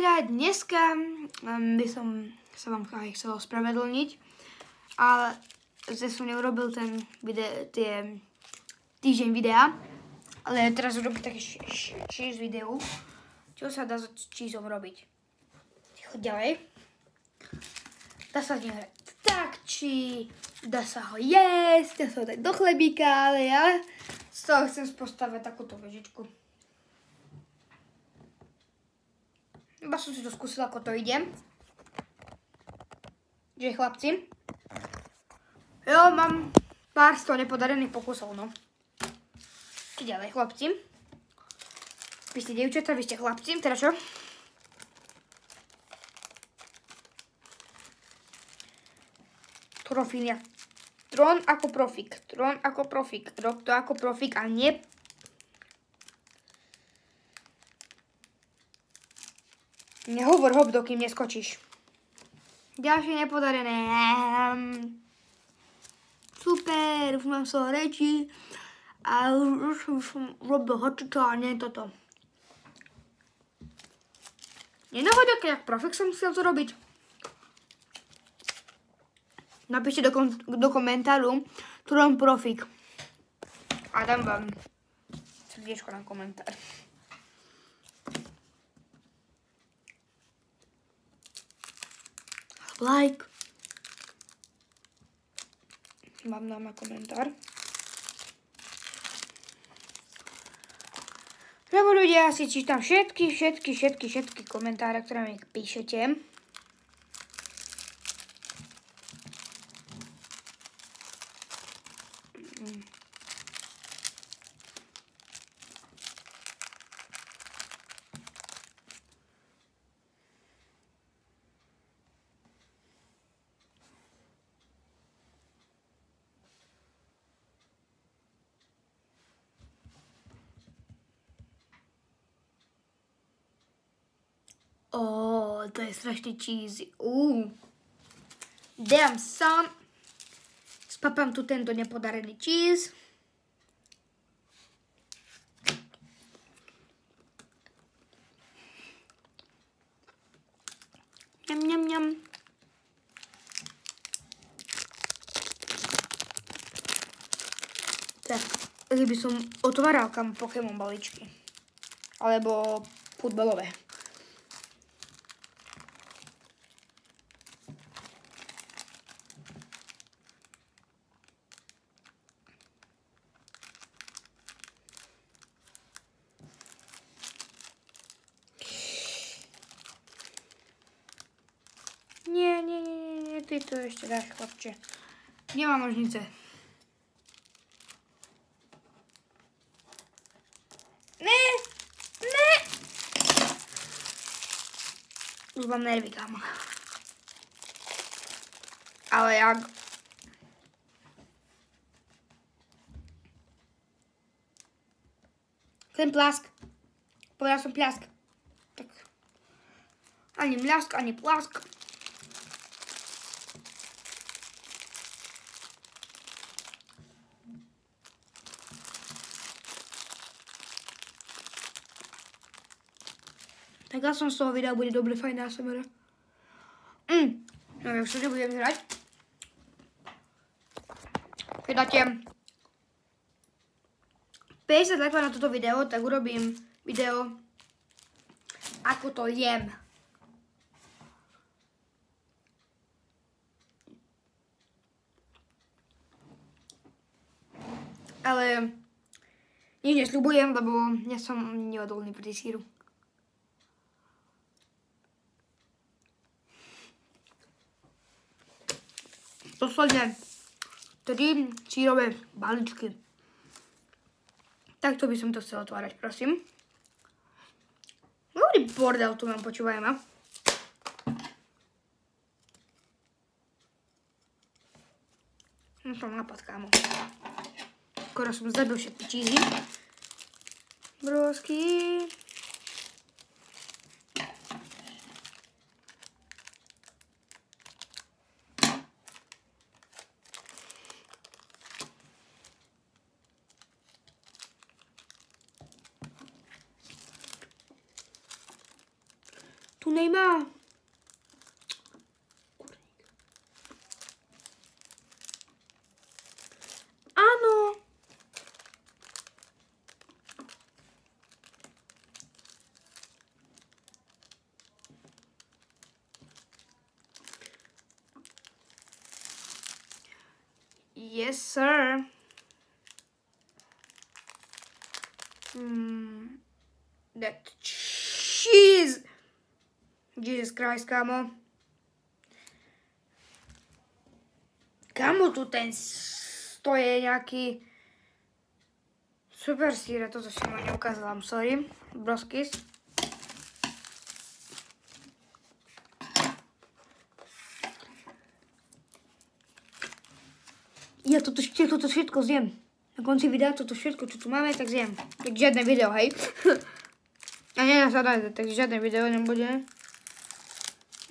priatelia, dneska by som sa vám aj chcel ospravedlniť, ale zde som neurobil ten týždeň videa, ale teraz urobím také cheese videu, čo sa dá s cheeseom robiť. Ďalej. Dá sa z neho takči, dá sa ho jesť, dá sa ho dať do chlebíka, ale ja z toho chcem postaviť takúto vežičku. Iba som si to skúsila, ako to ide. Že chlapci, jo, mám pár z toho nepodarených pokusov, no. Či ďalej, chlapci. Vy ste dievčatá, vy ste chlapci, teda čo? Trofília. Trón ako profík. Trón ako profík. Rob to ako profík a nie... Nehovor hop, dokým neskočíš. Ďalšie nepodarené. Super, už mám svoje reči. A už som robil hočičo a nie toto. Nenahoď, jak profík som chcel to robiť. Napíšte do komentáru, Trón profík. A dám vám srdiečko na komentár. Like. Vám dám komentár. Lebo ľudia, ja si čítam všetky komentáre, ktoré mi píšete. To je strašne cheesy. Dám son. Spapám tu tento nepodarený cheese. Ňam. Tak, by som otváral kam Pokémon balíčky. Alebo futbalové. Nie, ty to ešte dáš, chlapče. Nemám nožnice. Ne! Už mám nervy, kámo. Ale jak... Ten plask. Povedal som plask. Tak. Ani mľask, ani plask. Tak ja som z toho videa, bude dobre fajn ASMR. Neviem, čo nebudem hrať. Keď dáte 50 lajkov na toto video, tak urobím video, ako to jem. Ale nič nesľubujem, lebo ja som neodolný proti síru. Posledne 3 sírové balíčky. Takto by som to chcel otvárať, prosím. Dobrý bordel tu mám, počúvajem, a? No som napad, kámo. Skoro som zabil všetky cheesy. Brosky. Tu nemá. Áno. Yes, sir. That cheese. Jesus Christ, kámo. Kámo, tu to je nejaký super sír, toto som vám neukázala, I'm sorry. Broskis. Ja toto všetko zjem. Na konci videa toto všetko, čo tu máme, tak zjem. Tak žiadne video, hej. A nenasadajte, tak žiadne video nebude.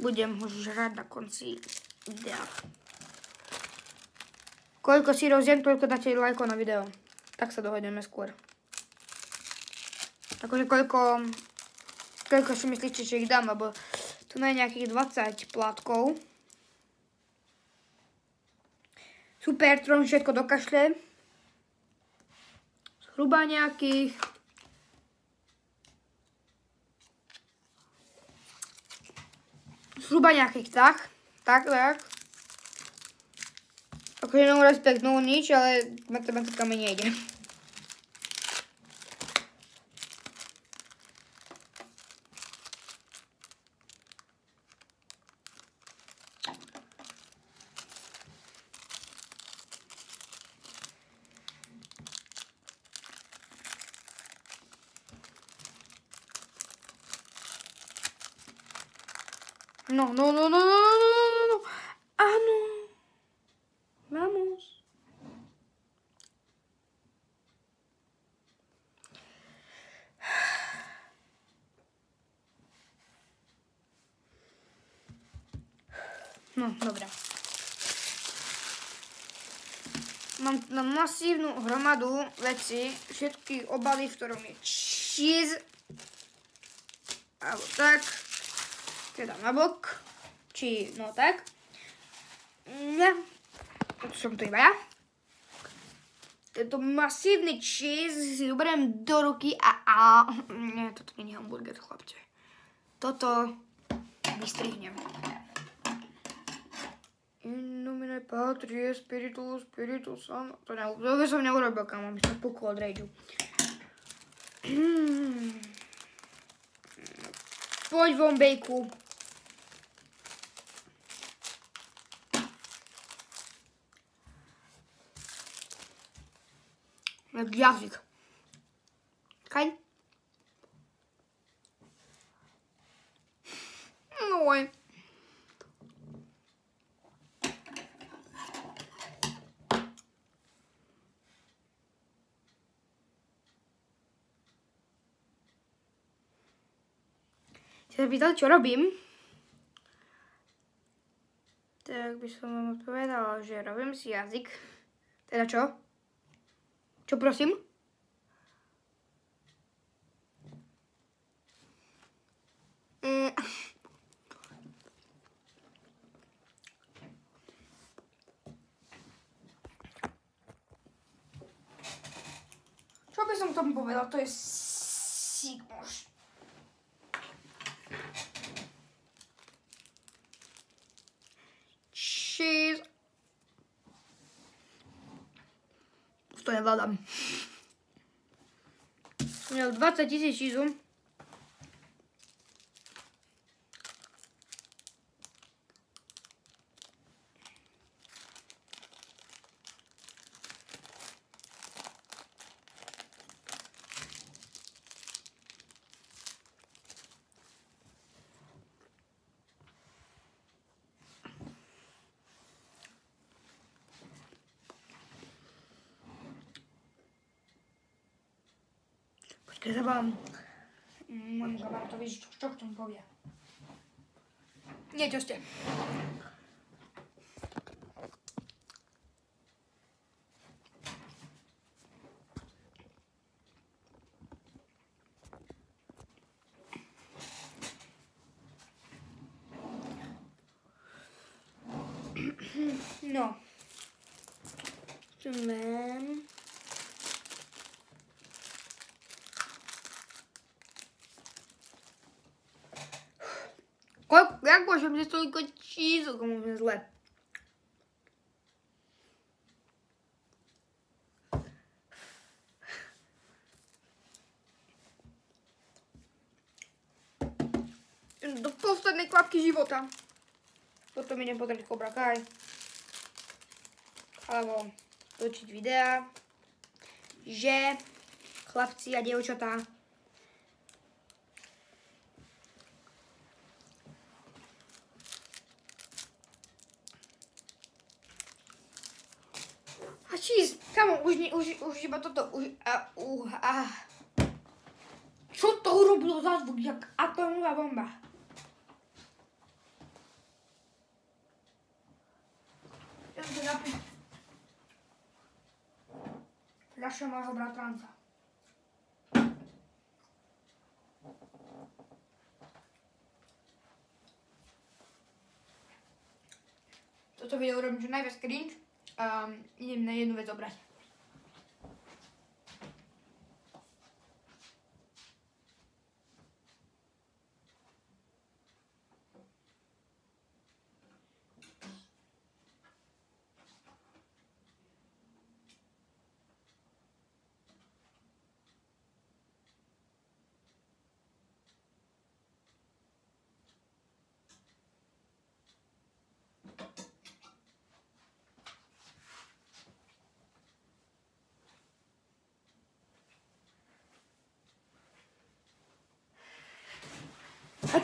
Budem ho žrať na konci videa. Koľko sírov zjem, toľko dáte lajko na video. Tak sa dohodneme skôr. Akože koľko si myslíte, že ich dám, lebo tu je nejakých 20 plátkov. Super, trom všetko dokašle. Zhruba nejakých... tak. Akože no respekt, no nič, ale matematika mi nejde. No. Áno. Vamos. No, dobré. Mám na masívnu hromadu veci, všetky obaly, v ktorom je cheese. Alebo tak. Teda nabok. Či, no tak. Ja. Som to iba ja. Tento masívny cheese si zoberiem do ruky a... Nie, toto nie je hamburger, chlapče. Toto vystrihnem. In nomine Patrie, Spiritus San... To som neurobil, kámo, mi sa puklo od rageu. Poď von, bejku. Jak jazyk. Kaj? No way. Ste sa pýtali, čo robím? Tak by som vám odpovedala, že robím si jazyk. Teda čo? Čo prosím? Čo by som tomu povedal? To je sigmoš. Cheese. To nevládam. Měl 20 000 cheeseů. Keď sa vám môjmu kamarátovi, čo k tomu povie. Nie, čo ste. Mám. Jak môžem zjesť toľko čízu, komu je zle? Do poslednej kvapky života. Potom idem pozrieť Cobra Kai. Alebo točiť videa. Že chlapci a dievčatá a číz, kamo, už iba toto, Čo to urobilo za zvuk, jak atomová bomba? Ja to napíš. Fľaša môjho bratranca. Toto video urobím čo najviac cringe. Idem na jednu vec obrať.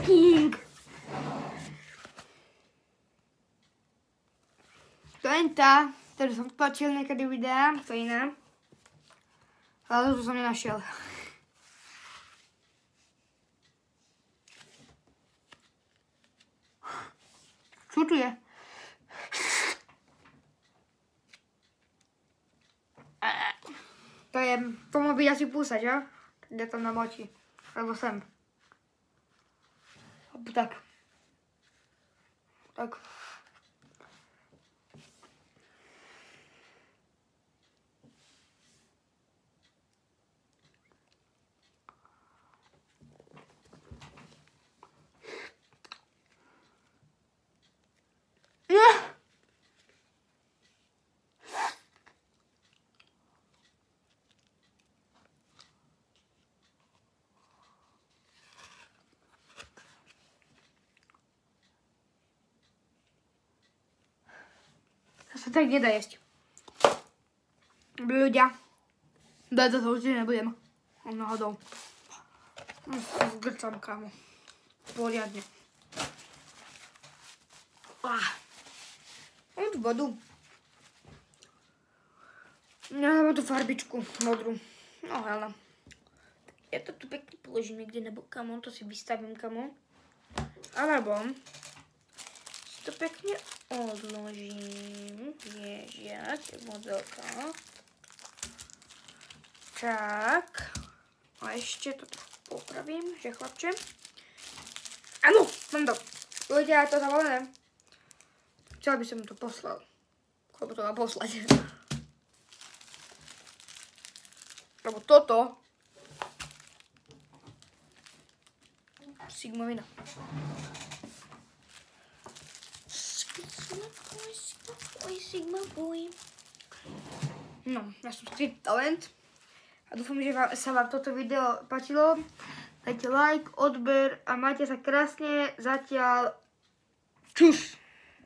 King. To je tá, ktorú som tlačil niekedy videa, to je iná. Ale to som nenašiel. Čo tu je? To je, to má byť asi púsa, že? Kde to namočí. Alebo sem. Tak. Tak. To sa tak nedá jesť. Ľudia. Dať to určite nebudem. Náhodou. Zgrcam, kámo. Poriadne. Mám tu vodu. Ja mám tu farbičku modrú. No hele. Ja to tu pekne položím niekde, nebo kamo, to si vystavím, kamo. Alebo si to pekne odložím. Ježiak, je modelka. Tak. A ešte to popravím, že chlapče. Áno, mám to. Ľudia, to zavalené. Chcel by som to poslal. Koľko to má poslať? Lebo toto Sigma vina. Sigma boy. No, ja som Street Talent. A dúfam, že sa vám toto video páčilo. Dajte like, odber a majte sa krásne. Zatiaľ čus.